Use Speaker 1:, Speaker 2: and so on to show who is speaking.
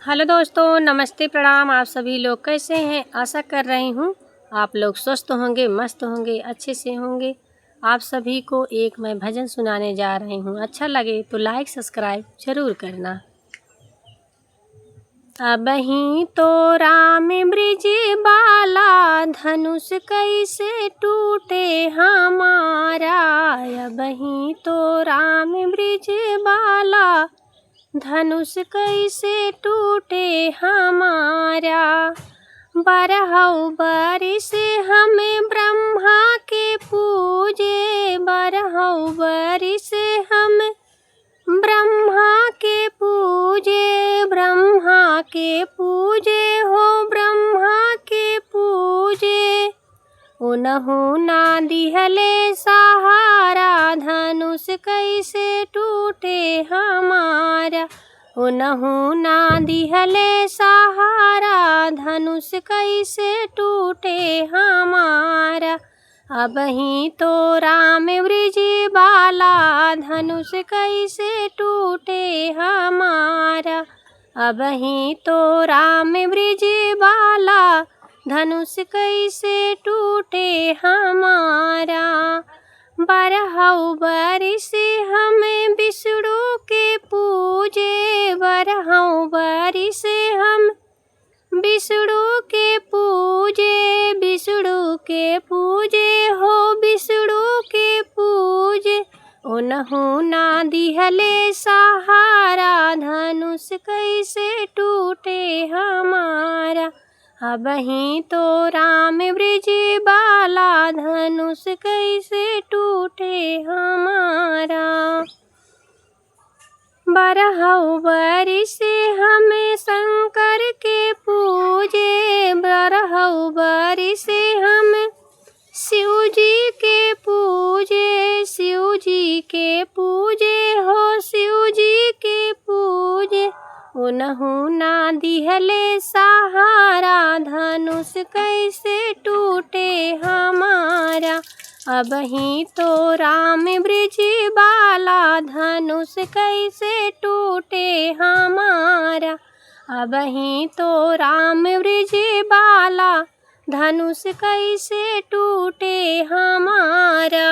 Speaker 1: Hello दोस्तों, नमस्ते, प्रणाम। आप सभी लोग कैसे हैं? आशा कर रही हूँ आप लोग स्वस्थ होंगे, मस्त होंगे, अच्छे से होंगे। आप सभी को एक मैं भजन सुनाने जा रही हूँ। अच्छा लगे तो लाइक सब्सक्राइब ज़रूर करना। अबहीं तो राम ब्रिज बाला, धनुष कैसे टूटे हमारा। अबहीं तो राम ब्रिज बाला, धनुष कैसे टूटे हमारा। बरहउ बारिश हमें ब्रह्मा के पूजे, बरहउ बारिश हम ब्रह्मा के पूजे, ब्रह्मा के पूजे हो ब्रह्मा के पूजे। उनहु ना दिहले सहारा, धनुष कैसे टूटे हमारा। उनहु ना दिहले सहारा, धनुष कैसे टूटे हमारा। अबहीं तो राम ब्रिज बाला, धनुष कैसे टूटे हमारा। अबहीं तो राम ब्रिज बाला, धनुष कैसे टूटे हमारा। बरहउ बारिश हमें विष्णु के पूजे, बरहउ बारिश हम विष्णु के पूजे, विष्णु के पूजे हो विष्णु के पूजे। उनहु ना दिहले सहारा, धनुष कैसे टूटे हमारा। अबहीं तो राम ब्रिज बाला, धनुष कैसे टूटे हमारा। बरहउ बारिश हमें शंकर के पूजे, बरहउ बारिश हम शिव जी के पूजे, शिव जी के पूजे हो शिव जी के पूजे। उनहु ना दिहले सहारा, धनुष कैसे टूटे हमारा। अबहीं तो राम ब्रिज बाला, धनुष कैसे टूटे हमारा। अबहीं तो राम ब्रिज बाला, धनुष कैसे टूटे हमारा।